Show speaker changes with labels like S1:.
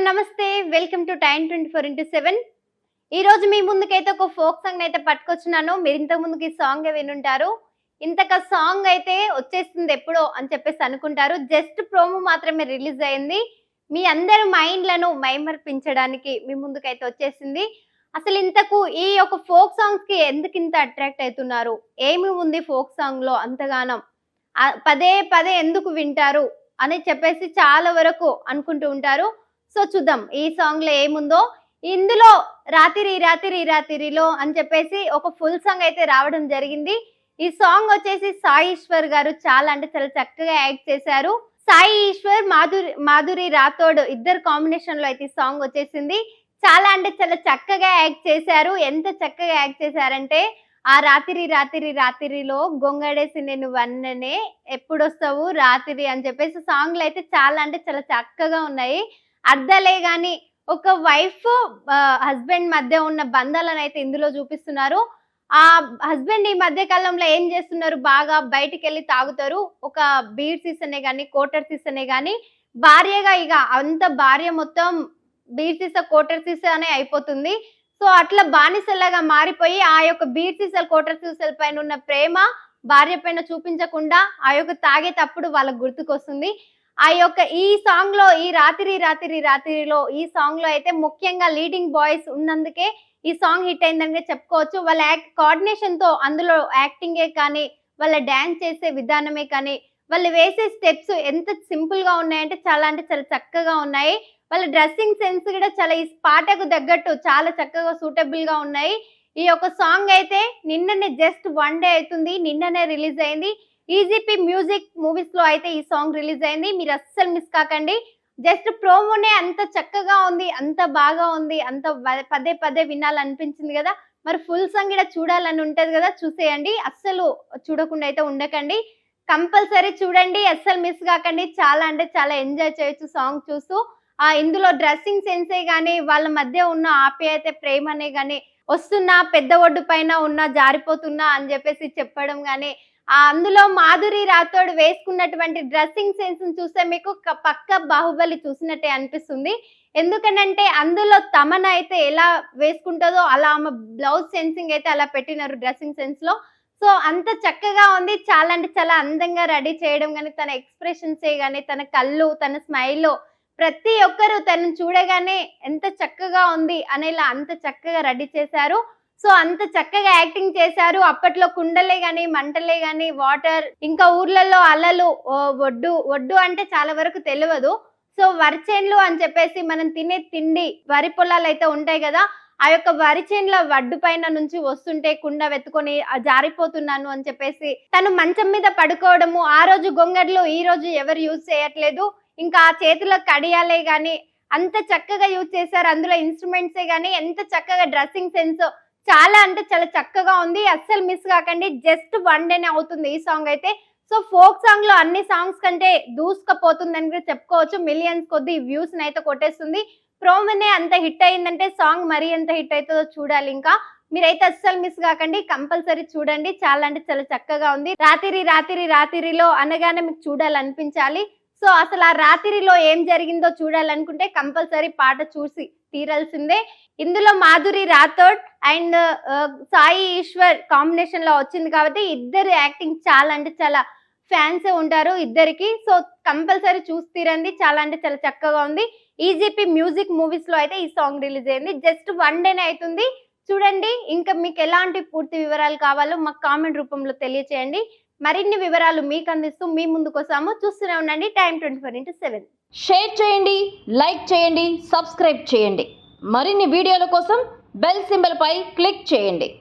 S1: నమస్తే. Welcome to time 24x7. ఈ రోజు మీ ముందుకైతే ఒక ఫోక్ సాంగ్ అయితే పట్టుకొచ్చున్నాను. మీరు ఇంతకు ముందుకి ఈ సాంగ్ వినుంటారు. ఇంతక సాంగ్ అయితే వచ్చేస్తుంది ఎప్పుడో అని చెప్పేసి అనుకుంటారు. జస్ట్ ప్రోమో మాత్రమే రిలీజ్ అయింది. మీ అందరి మైండ్లను మైమర్పించడానికి మీ ముందుకైతే వచ్చేసింది. అసలు ఇంతకు ఈ ఒక ఫోక్ సాంగ్స్ కి ఎందుకు ఇంత అట్రాక్ట్ అవుతున్నారు? ఏమి ఉంది ఫోక్ సాంగ్ లో అంతగానం? పదే పదే ఎందుకు వింటారు అని చెప్పేసి చాలా వరకు అనుకుంటూ ఉంటారు. సో చూద్దాం ఈ సాంగ్ లో ఏముందో. ఇందులో రాతిరిలో అని చెప్పేసి ఒక ఫుల్ సాంగ్ అయితే రావడం జరిగింది. ఈ సాంగ్ వచ్చేసి సాయి ఈశ్వర్ గారు చాలా అంటే చాలా చక్కగా యాక్ట్ చేశారు. సాయి ఈశ్వర్, మాధురి రాథోడ్ ఇద్దరు కాంబినేషన్ లో అయితే ఈ సాంగ్ వచ్చేసింది. చాలా అంటే చాలా చక్కగా యాక్ట్ చేశారు. ఎంత చక్కగా యాక్ట్ చేశారంటే ఆ రాతిరిలో గొంగడేసి నేను వన్ననే ఎప్పుడొస్తావు రాత్రి అని చెప్పేసి సాంగ్లు అయితే చాలా అంటే చాలా చక్కగా ఉన్నాయి. అర్థాలే గాని ఒక వైఫ్ హస్బెండ్ మధ్య ఉన్న బంధాలను అయితే ఇందులో చూపిస్తున్నారు. ఆ హస్బెండ్ ఈ మధ్య కాలంలో ఏం చేస్తున్నారు, బాగా బయటికి వెళ్ళి తాగుతారు. ఒక బీర్ సీసనే గానీ కోటర్ సీసనే గానీ భార్యగా ఇక అంత భార్య మొత్తం బీర్ సీసా కోటర్ సీసా అనే అయిపోతుంది. సో అట్లా బానిసలాగా మారిపోయి ఆ యొక్క బీర్ సీసాలు కోటర్ సీసాల పైన ఉన్న ప్రేమ భార్య పైన చూపించకుండా ఆ యొక్క తాగేటప్పుడు వాళ్ళకు గుర్తుకొస్తుంది. ఆ యొక్క ఈ సాంగ్ లో ఈ రాత్రిలో ఈ సాంగ్ లో అయితే ముఖ్యంగా లీడింగ్ బాయ్స్ ఉన్నందుకే ఈ సాంగ్ హిట్ అయిందని చెప్పుకోవచ్చు. వాళ్ళ కోఆర్డినేషన్ తో అందులో యాక్టింగే కానీ, వాళ్ళ డాన్స్ చేసే విధానమే కానీ, వాళ్ళు వేసే స్టెప్స్ ఎంత సింపుల్ గా ఉన్నాయంటే చాలా అంటే చాలా చక్కగా ఉన్నాయి. వాళ్ళ డ్రెస్సింగ్ సెన్స్ కూడా చాలా ఈ పాటకు తగ్గట్టు చాలా చక్కగా సూటబుల్ గా ఉన్నాయి. ఈ యొక్క సాంగ్ అయితే నిన్ననే జస్ట్ 1 డే అవుతుంది, నిన్ననే రిలీజ్ అయింది. ఈజీపీ మ్యూజిక్ మూవీస్ లో అయితే ఈ సాంగ్ రిలీజ్ అయింది. మీరు అస్సలు మిస్ కాకండి. జస్ట్ ప్రోమోనే అంత చక్కగా ఉంది, అంత బాగా ఉంది, అంత పదే పదే వినాలనిపించింది కదా. మరి ఫుల్ సాంగ్ కూడా చూడాలని ఉంటది కదా, చూసేయండి. అస్సలు చూడకుండా అయితే ఉండకండి, కంపల్సరీ చూడండి, అస్సలు మిస్ కాకండి. చాలా అంటే చాలా ఎంజాయ్ చేయొచ్చు సాంగ్ చూస్తూ. ఇందులో డ్రెస్సింగ్ సెన్సే గానీ, వాళ్ళ మధ్య ఉన్న ఆప్యాయత ప్రేమనే గానీ, వస్తున్నా పెద్ద ఒడ్డు పైన ఉన్నా జారిపోతున్నా అని చెప్పేసి చెప్పడం గానీ, అందులో మాధురి రాథోడ్ వేసుకున్నటువంటి డ్రెస్సింగ్ సెన్స్ చూస్తే మీకు పక్క బాహుబలి చూసినట్టే అనిపిస్తుంది. ఎందుకనంటే అందులో తమన అయితే ఎలా వేసుకుంటుందో అలా ఆమె బ్లౌజ్ సెన్సింగ్ అయితే అలా పెట్టినారు డ్రెస్సింగ్ సెన్స్ లో. సో అంత చక్కగా ఉంది. చాలా అంటే చాలా అందంగా రెడీ చేయడం కానీ, తన ఎక్స్ప్రెషన్సే కానీ, తన కళ్ళు, తన స్మైల్, ప్రతి ఒక్కరు తనను చూడగానే ఎంత చక్కగా ఉంది అనేలా అంత చక్కగా రెడీ చేశారు. సో అంత చక్కగా యాక్టింగ్ చేశారు. అప్పట్లో కుండలే గాని, మంటలే గాని, వాటర్, ఇంకా ఊర్లలో అలలు, ఒడ్డు అంటే చాలా వరకు తెలియదు. సో వరిచేన్లు అని చెప్పేసి మనం తినే తిండి, వరి పొలాలు అయితే ఉంటాయి కదా, ఆ యొక్క వరి చేన్ల వడ్డు పైన నుంచి వస్తుంటే కుండ వెతుకొని జారిపోతున్నాను అని చెప్పేసి తను మంచం మీద పడుకోవడము. ఆ రోజు గొంగడ్లు ఈ రోజు ఎవరు యూజ్ చేయట్లేదు. ఇంకా ఆ చేతిలో కడియాలే గాని అంత చక్కగా యూజ్ చేశారు. అందులో ఇన్స్ట్రుమెంట్సే గాని ఎంత చక్కగా డ్రెస్సింగ్ సెన్స్ చాలా అంటే చాలా చక్కగా ఉంది. అస్సలు మిస్ కాకండి. జస్ట్ 1 డేనే అవుతుంది ఈ సాంగ్ అయితే. సో ఫోక్ సాంగ్ లో అన్ని సాంగ్స్ కంటే దూసుకపోతుందని కూడా చెప్పుకోవచ్చు. మిలియన్స్ కొద్ది వ్యూస్ అయితే కొట్టేస్తుంది. ప్రోమోనే అంత హిట్ అయిందంటే సాంగ్ మరీ ఎంత హిట్ అవుతుందో చూడాలి. ఇంకా మీరైతే అస్సలు మిస్ కాకండి, కంపల్సరీ చూడండి. చాలా అంటే చాలా చక్కగా ఉంది. రాత్రిలో అనగానే మీకు చూడాలనిపించాలి. సో అసలు ఆ రాత్రిలో ఏం జరిగిందో చూడాలనుకుంటే కంపల్సరీ పాట చూసి తీరాల్సిందే. ఇందులో మాధురి రాథోడ్ అండ్ సాయి ఈశ్వర్ కాంబినేషన్ లో వచ్చింది కాబట్టి ఇద్దరు యాక్టింగ్ చాలా అంటే చాలా ఫ్యాన్స్ ఉంటారు ఇద్దరికి. సో కంపల్సరీ చూసి తీరండి. చాలా అంటే చాలా చక్కగా ఉంది. ఈజీపీ మ్యూజిక్ మూవీస్ లో అయితే ఈ సాంగ్ రిలీజ్ అయింది. జస్ట్ 1 డేనే అవుతుంది, చూడండి. ఇంకా మీకు ఎలాంటి పూర్తి వివరాలు కావాలో మాకు కామెంట్ రూపంలో తెలియచేయండి. మరిన్ని వివరాలు మీకు అందిస్తూ మీ ముందుకోసాము. చూస్తూనే ఉండండి టైమ్ 24x7.
S2: షేర్ చేయండి, లైక్ చేయండి, సబ్స్క్రైబ్ చేయండి. మరిన్ని వీడియోల కోసం బెల్ సింబల్ పై క్లిక్ చేయండి.